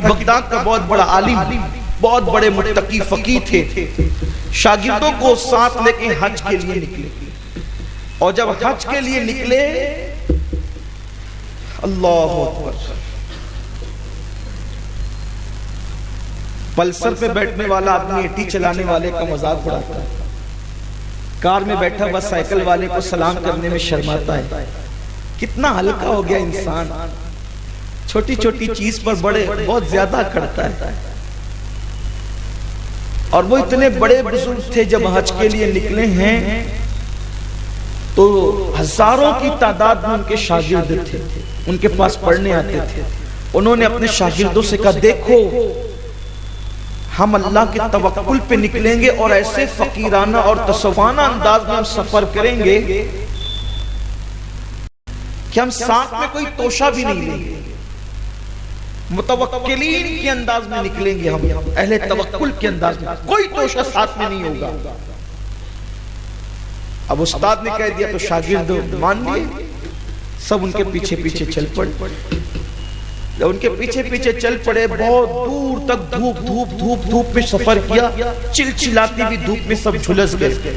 کہ بغداد کا بہت بڑا عالم، بہت بڑے متقی فقیہ تھے، شاگردوں کو ساتھ لے کے حج کے لیے نکلے، اور جب حج کے لیے نکلے، اللہ اکبر، پلسر پہ بیٹھنے والا آدمی ایٹی چلانے والے کا مذاق اڑاتا ہے، کار میں بیٹھا ہوا سائیکل والے کو سلام کرنے میں شرماتا ہے. کتنا ہلکا ہو گیا انسان، چھوٹی چھوٹی چیز پر بہت زیادہ کرتا ہے. اور وہ اتنے بڑے بزرگ تھے، جب حج کے لیے نکلے ہیں تو ہزاروں کی تعداد میں ان کے شاگرد تھے، ان کے پاس پڑھنے آتے تھے. انہوں نے اپنے شاگردوں سے کہا دیکھو ہم اللہ کے توکل پہ نکلیں گے اور ایسے فقیرانہ اور تصوفانہ انداز میں ہم سفر کریں گے کہ ہم ساتھ میں کوئی توشہ بھی نہیں لیں گے، متوکلین کے انداز میں نکلیں گے، ہم اہل توکل کے انداز میں، کوئی توشہ ساتھ میں نہیں ہوگا. اب استاد نے کہہ دیا تو شاگرد مان لیے، سب ان کے پیچھے پیچھے چل پڑے. جب ان کے پیچھے پیچھے چل پڑے، بہت دور تک دھوپ میں سفر کیا، چلچلاتی بھی دھوپ میں سب جھلس گئے.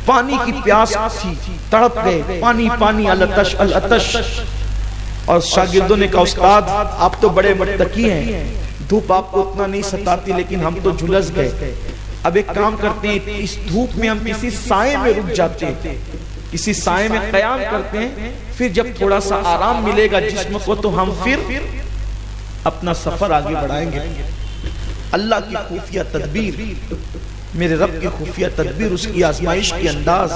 پانی کی پیاس تھی، تڑپ گئے، پانی پانی، العطش العطش. اور شاگردوں نے کہا استاد آپ تو بڑے متقی ہیں، دھوپ آپ کو اتنا نہیں ستاتی، لیکن ہم تو جھلس گئے. اب ایک کام کرتے ہیں، اس دھوپ میں ہم کسی سائے میں رک جاتے ہیں، کسی سائے میں قیام کرتے ہیں، پھر جب تھوڑا سا آرام ملے گا جسم کو تو ہم پھر اپنا سفر آگے بڑھائیں گے. اللہ کی خفیہ تدبیر، میرے رب کی خفیہ تدبیر، اس کی آزمائش کی انداز،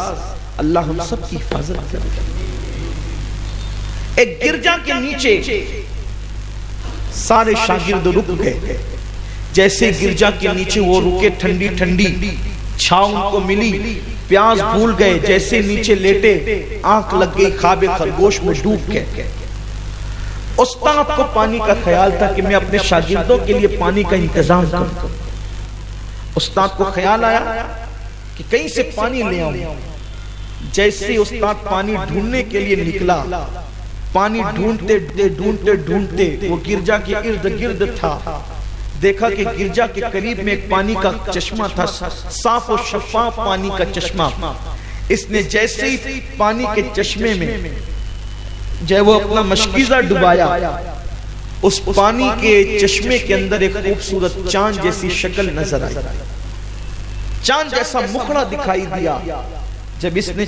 اللہ ہم سب کی حفاظت کرے. ایک گرجا کے نیچے سارے شاگرد رک گئے. جیسے گرجا کے نیچے وہ رکے، ٹھنڈی ٹھنڈی چھاؤں ان کو ملی، پیاس بھول گئے، جیسے نیچے لیٹے آنکھ لگ گئی، خواب خرگوش میں ڈوب گئے. استاد کو پانی کا خیال تھا کہ میں اپنے شاگردوں کے لیے پانی کا انتظام کروں. استاد کو خیال آیا کہ کہیں سے پانی لے آؤں. جیسے استاد پانی ڈھونڈنے کے لیے نکلا، پانی ڈھونڈتے ڈھونڈتے ڈھونڈتے وہ گرجا کے ارد گرد تھا. دیکھا کہ گرجا کے قریب میں ایک پانی کا چشمہ تھا، صاف و شفاف پانی کا چشمہ. اس نے جیسے ہی پانی کے چشمے میں جب وہ اپنا مشکیزہ ڈبایا، اس پانی کے چشمے کے اندر ایک خوبصورت چاند جیسی شکل نظر آئی، چاند جیسا مخڑا دکھائی دیا. جب اس نے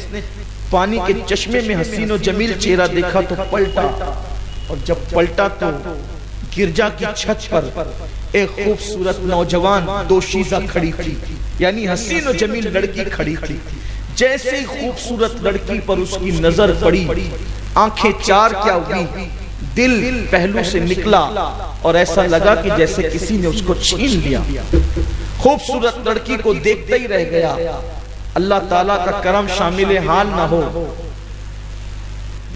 پانی کے چشمے میں حسین و جمیل چہرہ دیکھا تو پلٹا، اور جب پلٹا تو گرجا کی چھت پر ایک خوبصورت نوجوان دوشیزہ کھڑی تھی، یعنی حسین و جمیل لڑکی کھڑی تھی. جیسے ہی خوبصورت لڑکی پر اس کی نظر پڑی، آنکھیں چار کیا ہوئی، دل پہلو سے نکلا اور ایسا لگا کہ جیسے کسی نے اس کو چھین لیا. خوبصورت لڑکی کو دیکھتے ہی رہ گیا. اللہ تعالیٰ کا کرم شامل حال نہ ہو.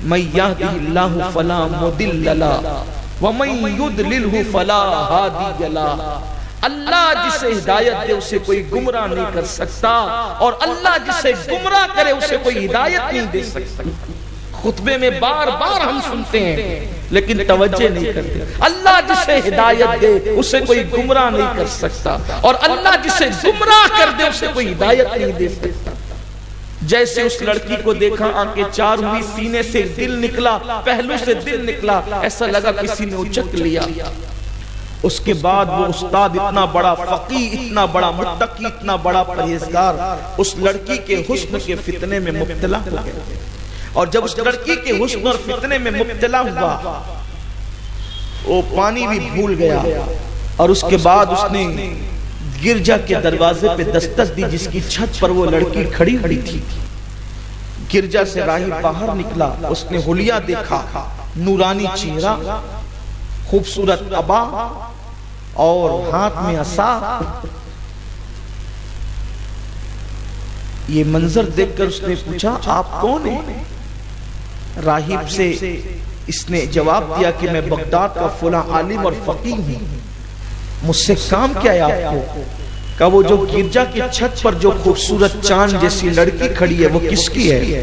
من یہدہ اللہ فلا مضل لہ ومن یضللہ فلا ہادی لہ. اللہ جسے ہدایت دے اسے کوئی گمراہ نہیں کر سکتا، اور اللہ جسے گمراہ کرے اسے کوئی ہدایت نہیں دے سکتا. خطبے میں بار بار ہم سنتے ہیں لیکن توجہ نہیں کرتے. اللہ جسے ہدایت دے اسے کوئی گمراہ نہیں کر سکتا، اور اللہ جسے گمراہ کر دے اسے کوئی ہدایت نہیں دے سکتا. جیسے اس لڑکی کو دیکھا، آنکھیں چار ہوئی، سینے سے دل نکلا، پہلو سے دل نکلا، ایسا لگا کسی نے اچک لیا. اس کے بعد وہ استاد اتنا بڑا فقیہ، اتنا بڑا متقی، اتنا بڑا پرہیزگار، اس لڑکی کے حسن کے فتنے میں مبتلا ہو گیا. اور جب اس لڑکی کے حسن اور فتنے میں مبتلا ہوا، وہ پانی بھی بھول گیا. اور اس کے بعد اس نے گرجا کے دروازے پہ دستک دی، جس کی چھت پر وہ لڑکی کھڑی ہوئی تھی. گرجا سے راہی باہر نکلا، اس نے حلیہ دیکھا، نورانی چہرہ، خوبصورت عبا اور ہاتھ میں عصا. یہ منظر دیکھ کر اس نے پوچھا آپ کون ہیں؟ راہب سے اس نے جواب دیا کہ میں بغداد کا فلاں عالم اور فقیہ ہوں، مجھ سے کام کیا ہے آپ کو؟ کہا وہ جو گرجا کی چھت پر جو خوبصورت چاند جیسی لڑکی کھڑی ہے وہ کس کی ہے؟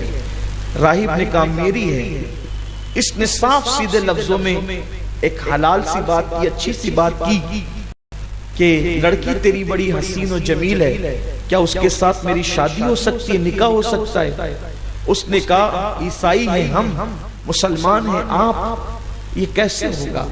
راہب نے کہا میری ہے. اس نے صاف سیدھے لفظوں میں ایک حلال سی بات کی، اچھی سی بات کی کہ لڑکی تیری بڑی حسین و جمیل ہے، کیا اس کے ساتھ میری شادی ہو سکتی ہے، نکاح ہو سکتا ہے؟ اس نے کہا عیسائی ہیں ہم، مسلمان ہیں آپ، یہ کیسے ہوگا؟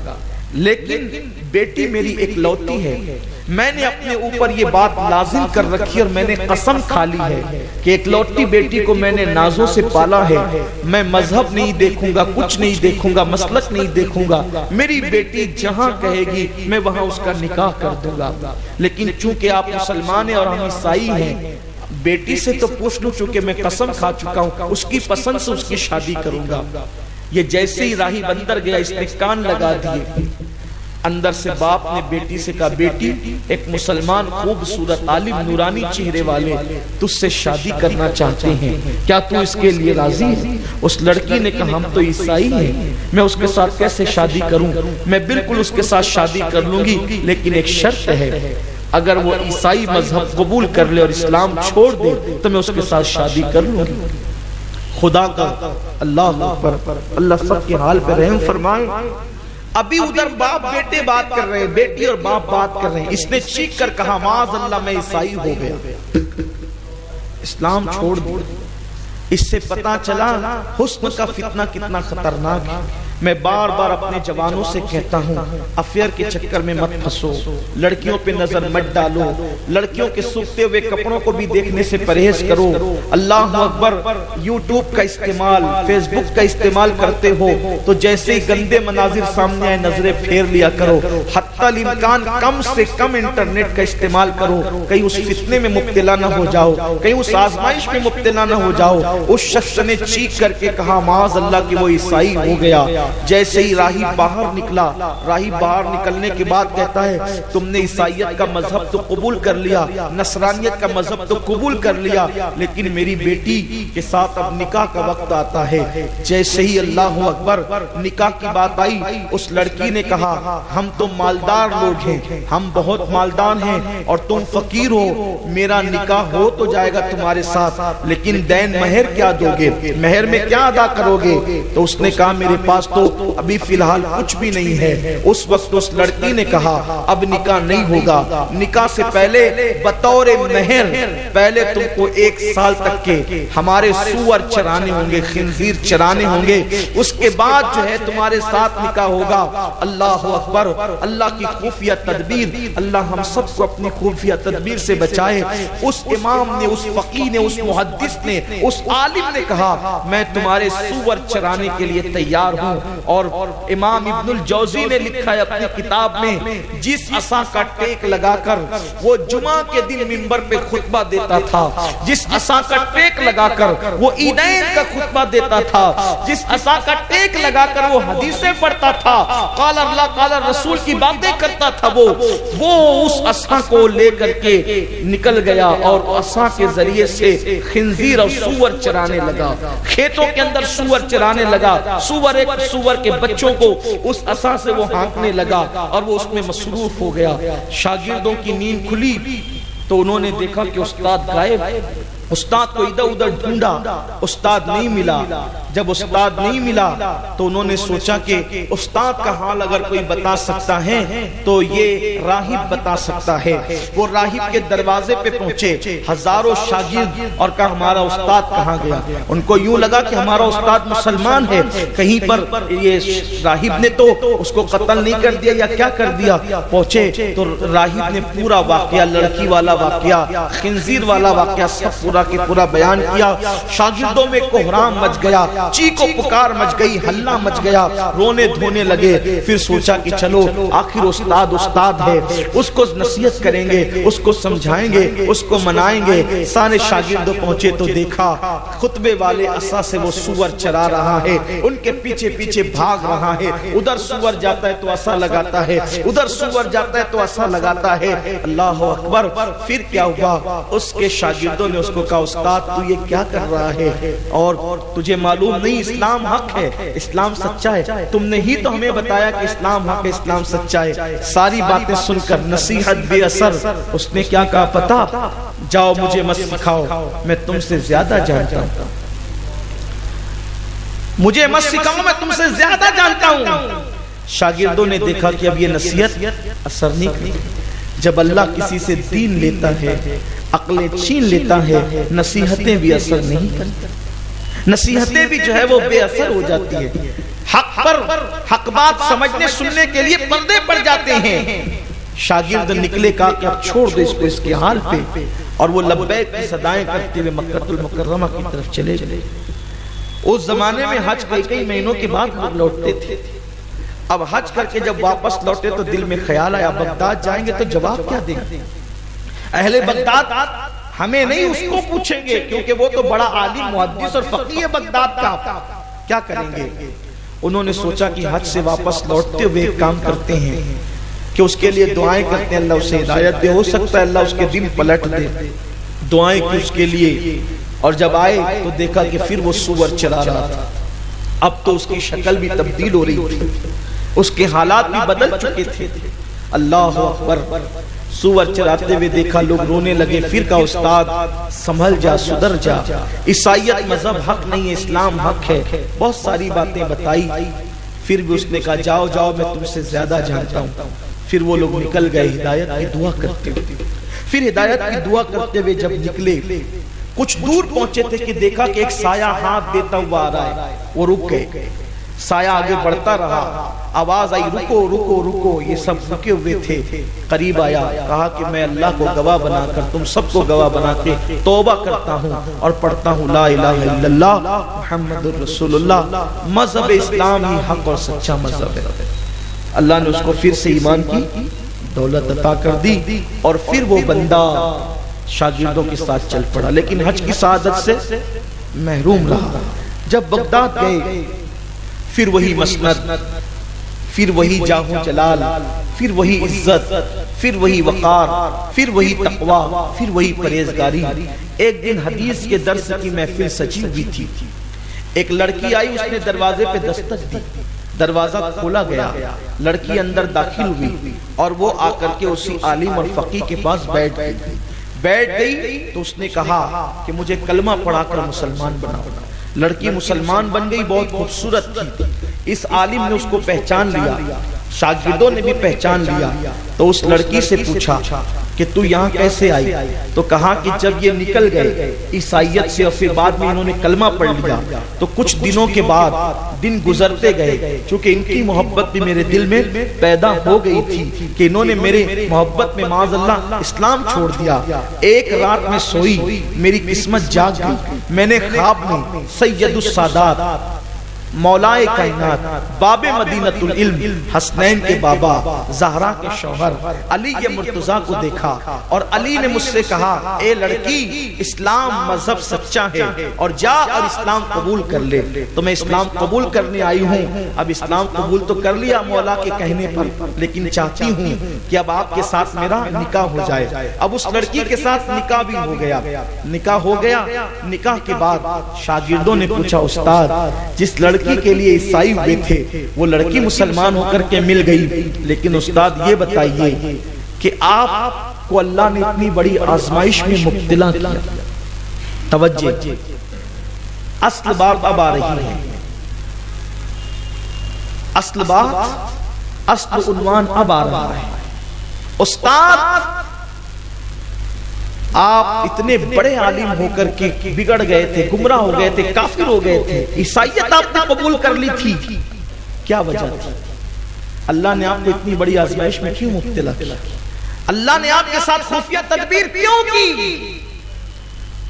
لیکن بیٹی میری ایک لوتی ہے، میں نے اپنے اوپر یہ بات لازم کر رکھی اور میں نے قسم کھا لی ہے کہ ایک لوٹی بیٹی کو میں نے نازوں سے پالا ہے، میں مذہب نہیں دیکھوں گا، کچھ نہیں دیکھوں گا، مسلک نہیں دیکھوں گا، میری بیٹی جہاں کہے گی میں وہاں اس کا نکاح کر دوں گا۔ لیکن چونکہ آپ مسلمان ہیں اور ہم عیسائی ہیں، بیٹی سے تو پوچھ لوں، چونکہ میں قسم کھا چکا ہوں اس کی پسند سے اس کی شادی کروں گا۔ یہ جیسے ہی راہی اندر گیا، اس نے کان لگا دیے، اندر سے باپ نے بیٹی سے کہا بیٹی ایک مسلمان خوبصورت عالم نورانی چہرے والے تجھ سے شادی کرنا چاہتے ہیں، کیا تو اس کے لیے راضی ہے؟ اس لڑکی نے کہا ہم تو عیسائی ہیں، میں اس کے ساتھ کیسے شادی کروں؟ میں بالکل اس کے ساتھ شادی کر لوں گی، لیکن ایک شرط ہے، اگر وہ عیسائی مذہب قبول کر لے اور اسلام چھوڑ دے تو میں اس کے ساتھ شادی کر لوں گی۔ خدا کا اللہ اکبر، اللہ سب کے حال پہ رحم فرمائے۔ ابھی ادھر باپ بیٹے بات کر رہے ہیں، بیٹی اور باپ بات کر رہے ہیں، اس نے چیخ کر کہا معاذ اللہ میں عیسائی ہو گیا، اسلام چھوڑ دیا۔ اس سے پتہ چلا حسن کا فتنہ کتنا خطرناک ہے۔ میں بار بار اپنے جوانوں سے کہتا ہوں افیئر کے چکر میں مت پھنسو، لڑکیوں پہ نظر مت ڈالو، لڑکیوں کے سوکھتے ہوئے کپڑوں کو بھی دیکھنے سے پرہیز کرو۔ اللہ اکبر، یوٹیوب کا استعمال، فیس بک کا استعمال کرتے ہو تو جیسے ہی گندے مناظر سامنے آئے نظریں پھیر لیا کرو، حتی الامکان کم سے کم انٹرنیٹ کا استعمال کرو، کہیں اس فتنے میں مبتلا نہ ہو جاؤ، کہیں اس آزمائش میں مبتلا نہ ہو جاؤ۔ اس شخص نے چیخ کر کے کہا معاذ اللہ کہ وہ عیسائی ہو گیا۔ جیسے ہی راہی باہر نکلا، راہی باہر نکلنے کے بعد کہتا ہے تم نے عیسائیت کا مذہب تو قبول کر لیا، نصرانیت کا مذہب تو قبول کر لیا، لیکن میری بیٹی کے ساتھ اب نکاح کا وقت آتا ہے۔ جیسے ہی اللہ اکبر نکاح کی بات آئی، اس لڑکی نے کہا ہم تو مالدار لوگ ہیں، ہم بہت مالدار ہیں اور تم فقیر ہو، میرا نکاح ہو تو جائے گا تمہارے ساتھ، لیکن دین مہر کیا دو گے، مہر میں کیا ادا کرو گے؟ تو اس نے کہا میرے پاس تو ابھی فی الحال کچھ بھی نہیں ہے۔ اس وقت اس لڑکی نے کہا اب نکاح نہیں ہوگا، نکاح سے پہلے بطور مہر پہلے تم کو 1 سال تک کے ہمارے سور چرانے ہوں گے، خنزیر چرانے ہوں گے، اس کے بعد جو ہے تمہارے ساتھ نکاح ہوگا۔ اللہ اکبر، اللہ کی خفیہ تدبیر، اللہ ہم سب کو اپنی خفیہ تدبیر سے بچائے۔ اس امام نے، اس فقیہ نے، اس محدث نے، اس عالم نے کہا میں تمہارے سور چرانے کے لیے تیار ہوں۔ اور امام ابن الجوزی نے لکھا ہے اپنی کتاب میں، جس عصا کا ٹیک لگا کر وہ جمعہ کے دن منبر پہ خطبہ دیتا تھا، جس عصا کا ٹیک لگا کر وہ عیدین کا خطبہ دیتا تھا، جس عصا کا ٹیک لگا کر وہ حدیثیں پڑھتا تھا، قال اللہ قال رسول کی باتیں کرتا تھا، وہ اس عصا کو لے کر کے نکل گیا اور عصا کے ذریعے سے خنزیر اور سور چرانے لگا، کھیتوں کے اندر سور چرانے لگا، سور کے بچوں کو اس عصا سے وہ ہانکنے لگا اور وہ اس میں مصروف ہو گیا۔ شاگردوں کی نیند کھلی تو انہوں نے دیکھا کہ استاد غائب، استاد کو ادھر ادھر ڈھونڈا، استاد نہیں ملا۔ جب استاد نہیں ملا تو انہوں نے سوچا کہ استاد کا حال اگر کوئی بتا سکتا ہے تو یہ راہب بتا سکتا ہے۔ وہ راہب کے دروازے پہ پہنچے، ہزاروں شاگرد، اور کہا ہمارا استاد کہاں گیا؟ ان کو یوں لگا کہ ہمارا استاد مسلمان ہے، کہیں پر یہ راہب نے تو اس کو قتل نہیں کر دیا یا کیا کر دیا۔ پہنچے تو راہب نے پورا واقعہ، لڑکی والا واقعہ، خنزیر والا واقعہ سب پورا کی پورا بیان کیا۔ شاگردوں میں کوہرام مچ گیا، چیخ و پکار مچ گئی، ہلہ مچ گیا، رونے دھونے لگے۔ پھر سوچا کہ چلو آخر استاد ہے، اس کو نصیحت کریں گے، اس کو سمجھائیں گے، اس کو منائیں گے۔ سارے شاگرد پہنچے تو دیکھا خطبے والے عصا سے وہ سور چرا رہا ہے، ان کے پیچھے پیچھے بھاگ رہا ہے، ادھر سور جاتا ہے تو عصا لگاتا ہے، ادھر سور جاتا ہے تو عصا لگاتا ہے۔ اللہ اکبر۔ پھر کیا ہوا؟ اس کے شاگردوں نے اس کو کہا استاد تو یہ کیا کر رہا ہے؟ اور تجھے معلوم نہیں اسلام حق ہے، اسلام سچا ہے، تم نے ہی تو ہمیں بتایا کہ اسلام حق ہے، اسلام سچا ہے۔ ساری باتیں سن کر نصیحت بے اثر، اس نے کیا کہا پتا؟ جاؤ مجھے مت سکھاؤ، میں تم سے زیادہ جانتا ہوں، مجھے مت سکھاؤ، میں تم سے زیادہ جانتا ہوں۔ شاگردوں نے دیکھا کہ اب یہ نصیحت اثر نہیں کرتی. جب اللہ کسی سے دین لیتا ہے، عقلیں چھین لیتا ہے، نصیحتیں بھی اثر نہیں کرتی، نصیحتیں بھی جو ہے وہ بے اثر ہو جاتی ہے. حق پر حق بات سمجھنے سننے کے لیے پردے پڑ جاتے ہیں. شاگرد نکلے کہا کہ اب چھوڑ دو اس کو اس کے حال پہ، اور وہ لبیک کی صدائیں کرتے ہوئے مکہ المکرمہ کی طرف چلے گئے. اس زمانے میں حج کئی مہینوں کے بعد لوگ لوٹتے تھے. اب حج کر کے جب واپس لوٹے تو دل میں خیال آیا بغداد جائیں گے تو جواب کیا دیں گے؟ اہل بغداد ہمیں نہیں اس کو پوچھیں گے، کیونکہ وہ تو بڑا عالم محدث اور فقیہ ہے بغداد کا، کیا کریں گے؟ انہوں نے سوچا کہ حج سے واپس لوٹتے ہوئے ایک کام کرتے ہیں کہ اس کے لیے دعائیں کرتے ہیں، اللہ اسے ہدایت دے، ہو سکتا ہے اللہ اس کے دل پلٹ دے. دعائیں کی اس کے لیے. اور جب آئے تو دیکھا کہ پھر وہ سور چلا رہا تھا. اب تو اس کی شکل بھی تبدیل ہو رہی تھی، اس کے حالات بھی بدل چکے تھے. اللہ اکبر. سور چراتے ہوئے دیکھا، لوگ رونے لگے. پھر کہا استاد سنبھل جا، سدھر جا، عیسائیت مذہب حق نہیں ہے، اسلام حق ہے. بہت ساری باتیں بتائی. پھر بھی اس نے کہا جاؤ جاؤ میں تم سے زیادہ جانتا ہوں. پھر وہ لوگ نکل گئے ہدایت کی دعا کرتے ہوئے. پھر ہدایت کی دعا کرتے ہوئے جب نکلے، کچھ دور پہنچے تھے کہ دیکھا کہ ایک سایہ ہاتھ دیتا ہوا آ رہا ہے. وہ رک گئے. سایہ آگے بڑھتا رہا. آواز آئی رکو رکو رکو. یہ سب رکے ہوئے تھے. قریب آیا، کہا کہ میں اللہ کو گواہ بنا کر تم سب کو گواہ بنا کے توبہ کرتا ہوں اور پڑھتا ہوں لا الہ الا اللہ محمد رسول اللہ. مذہب اسلام ہی حق اور سچا مذہب ہے. اللہ نے اس کو پھر سے ایمان کی دولت عطا کر دی، اور پھر وہ بندہ شاگردوں کے ساتھ چل پڑا، لیکن حج کی سعادت سے محروم رہا. جب بغداد گئے، پھر وہی مسند، پھر وہی جاہ و جلال، پھر وہی عزت، پھر وہی وقار، پھر وہی تقوی، پھر وہی پرہیزگاری. ایک دن حدیث کے درس کی محفل سجی ہوئی تھی. ایک لڑکی آئی، اس نے دروازے پہ دستک دی. دروازہ کھولا گیا. لڑکی اندر داخل ہوئی اور وہ آ کر کے اسی عالم اور فقیہ کے پاس بیٹھ گئی. تو اس نے کہا کہ مجھے کلمہ پڑھا کر مسلمان بناؤ. لڑکی مسلمان بن گئی. بہت خوبصورت تھی. اس عالم نے اس کو پہچان لیا، شاگردوں نے بھی پہچان لیا. تو اس لڑکی سے پوچھا کہ تو یہاں کیسے آئی؟ تو کہا کہ جب یہ نکل گئے عیسائیت سے اور پھر بعد میں انہوں نے کلمہ پڑھ لیا، تو کچھ دنوں کے بعد دن گزرتے گئے، چونکہ ان کی محبت بھی میرے دل میں پیدا ہو گئی تھی کہ انہوں نے میرے محبت میں معاذ اللہ اسلام چھوڑ دیا. ایک رات میں سوئی، میری قسمت جاگ گئی. میں نے خواب میں سید السادات مولائے کائنات باب مدینۃ العلم حسنین کے بابا زہرا کے شوہر علی مرتضیٰ کو دیکھا، اور علی نے مجھ سے کہا اے لڑکی اسلام مذہب سچا ہے اور جا اور اسلام قبول کر لے. تو میں اسلام قبول کرنے آئی ہوں. اب اسلام قبول تو کر لیا مولا کے کہنے پر، لیکن چاہتی ہوں کہ اب آپ کے ساتھ میرا نکاح ہو جائے. اب اس لڑکی کے ساتھ نکاح بھی ہو گیا. نکاح ہو گیا. نکاح کے بعد شاگردوں نے پوچھا استاد جس لڑکی کے لیے عیسائی ہوئے تھے وہ لڑکی مسلمان ہو کر کے مل گئی، لیکن استاد یہ بتائیے کہ آپ کو اللہ نے اتنی بڑی آزمائش میں مبتلا کیا. توجہ، اصل بات اب آ رہی ہے. اصل بات، اصل عنوان اب آ رہا ہے. استاد آپ اتنے بڑے عالم ہو کر کے بگڑ گئے تھے، گمراہ ہو گئے تھے، کافر ہو گئے تھے، عیسائیت آپ نے قبول کر لی تھی، کیا وجہ تھی؟ اللہ نے آپ کو اتنی بڑی آزمائش میں کیوں مبتلا کیا؟ اللہ نے آپ کے ساتھ خفیہ تدبیر کیوں کی؟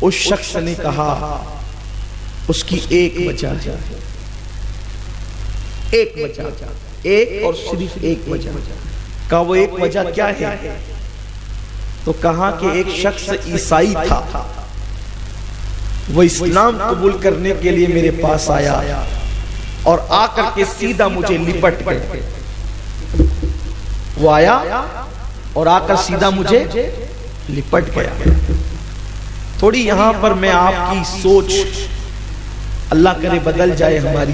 اس شخص نے کہا اس کی ایک وجہ ہے، ایک وجہ، ایک اور صرف ایک وجہ. کہا وہ ایک وجہ کیا ہے؟ تو کہا کہ ایک شخص عیسائی تھا، وہ اسلام قبول کرنے کے لیے میرے پاس آیا اور آ کر کے سیدھا مجھے لپٹ گئے. وہ آیا اور آ کر سیدھا مجھے لپٹ گیا. تھوڑی یہاں پر میں آپ کی سوچ اللہ کرے بدل جائے ہماری.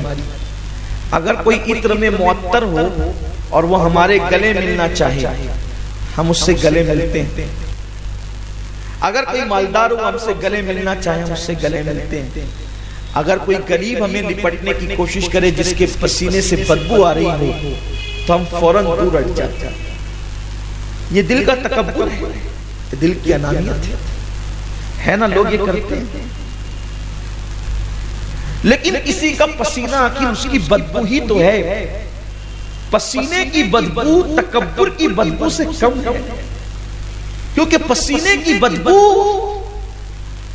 اگر کوئی عطر میں معطر ہو اور وہ ہمارے گلے ملنا چاہے، ہم اس سے گلے ملتے ہیں. اگر کوئی مالدار ہو ہم سے گلے ملنا چاہے، ہم اس سے گلے ملتے ہیں. اگر کوئی غریب ہمیں لپٹنے کی کوشش کرے جس کے پسینے سے بدبو آ رہی ہو، تو ہم فوراً دور ہٹ جاتے ہیں. یہ دل کا تکبر ہے, یہ دل کی انانیت ہے نا, لوگ یہ کرتے ہیں. لیکن کسی کا پسینہ آخر اس کی بدبو ہی تو ہے. پسینے کی بدبو تکبر کی بدبو سے کم ہے, کیونکہ پسینے کی بدبو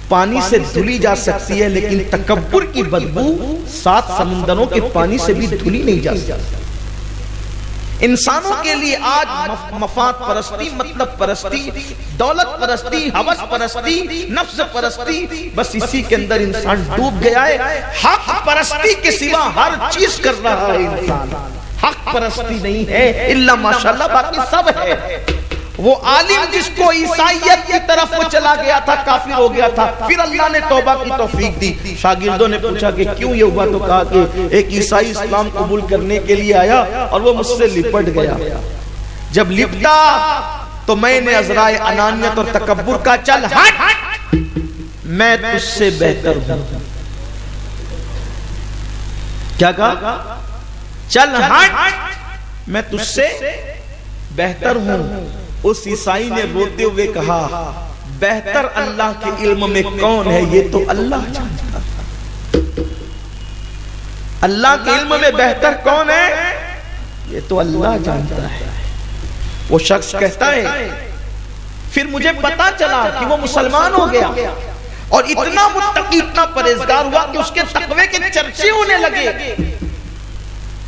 پانی سے دھلی جا سکتی ہے, لیکن تکبر کی بدبو 7 سمندروں کے پانی سے بھی دھلی نہیں جا سکتی. انسانوں کے لیے آج مفاد پرستی, مطلب پرستی, دولت پرستی, ہوس پرستی, نفس پرستی, بس اسی کے اندر انسان ڈوب گیا ہے. حق پرستی کے سوا ہر چیز کر رہا ہے انسان. حق پرستی نہیں ہے الا ماشاءاللہ باقی سب ہے. وہ عالم جس کو عیسائیت کی طرف وہ چلا گیا تھا, کافر ہو گیا تھا, پھر اللہ نے توبہ کی توفیق دی. شاگردوں نے پوچھا کہ کیوں یہ ہوا, تو کہا کہ ایک عیسائی اسلام قبول کرنے کے لیے آیا اور وہ مجھ سے لپٹ گیا. جب لپٹا تو میں نے عذرائے انانیت اور تکبر کا چل ہٹ, میں تجھ سے بہتر ہوں. کیا کہا؟ چل ہٹ, میں تجھ سے بہتر ہوں. اس عیسائی نے روتے ہوئے کہا بہتر اللہ کے علم میں کون ہے, یہ تو اللہ جانتا ہے. اللہ کے علم میں بہتر کون ہے, یہ تو اللہ جانتا ہے. وہ شخص کہتا ہے پھر مجھے پتا چلا کہ وہ مسلمان ہو گیا اور اتنا متقی, اتنا پرہیزگار ہوا کہ اس کے تقوی کے چرچے ہونے لگے,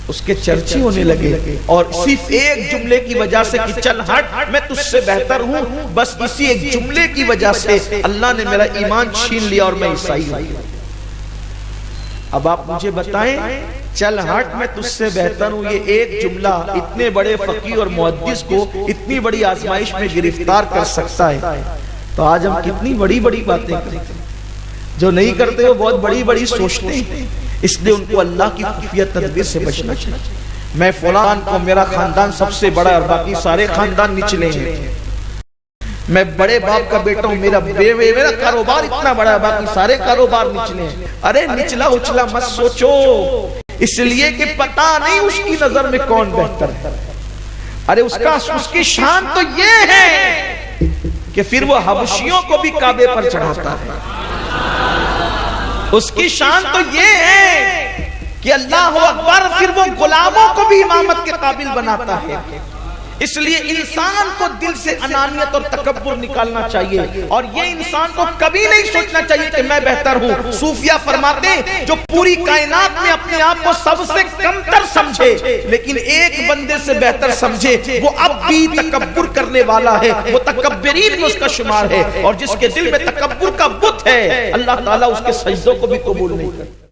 اس کے چرچے ہونے لگے. اور صرف ایک جملے کی وجہ سے کہ چل ہٹ میں تجھ سے بہتر ہوں, بس اسی ایک جملے کی وجہ سے اللہ نے میرا ایمان چھین لیا اور میں عیسائی ہوں. اب آپ مجھے بتائیں چل ہٹ میں تجھ سے بہتر ہوں, یہ ایک جملہ اتنے بڑے فقیہ اور محدث کو اتنی بڑی آزمائش میں گرفتار کر سکتا ہے. تو آج ہم کتنی بڑی بڑی باتیں کرتے ہیں, جو نہیں کرتے وہ بہت بڑی بڑی سوچتے ہیں. اس لیے ان کو اللہ کی خفیہ تدبیر سے بچنا چاہیے. میں فلان کو, میرا خاندان سب سے بڑا اور باقی سارے خاندان نچلے ہیں, میں بڑے باپ کا بیٹا ہوں, میرا کاروبار اتنا بڑا ہے, باقی سارے کاروبار نچلے ہیں. ارے نچلا اچلا مت سوچو, اس لیے کہ پتا نہیں اس کی نظر میں کون بہتر ہے. ارے اس کی شان تو یہ ہے کہ پھر وہ حبشیوں کو بھی کعبے پر چڑھاتا ہے. اس کی شان تو یہ ہے کہ اللہ اکبر, پھر وہ غلاموں کو بھی امامت کے قابل بناتا ہے. اس لیے انسان کو دل سے انانیت اور تکبر نکالنا چاہیے, اور یہ انسان کو کبھی نہیں سوچنا چاہیے کہ میں بہتر ہوں. صوفیہ فرماتے ہیں جو پوری کائنات میں اپنے آپ کو سب سے کمتر سمجھے لیکن ایک بندے سے بہتر سمجھے, وہ اب بھی تکبر کرنے والا ہے, وہ تکبرین میں اس کا شمار ہے. اور جس کے دل میں تکبر کا بت ہے اللہ تعالیٰ اس کے سجدوں کو بھی قبول نہیں کرتا.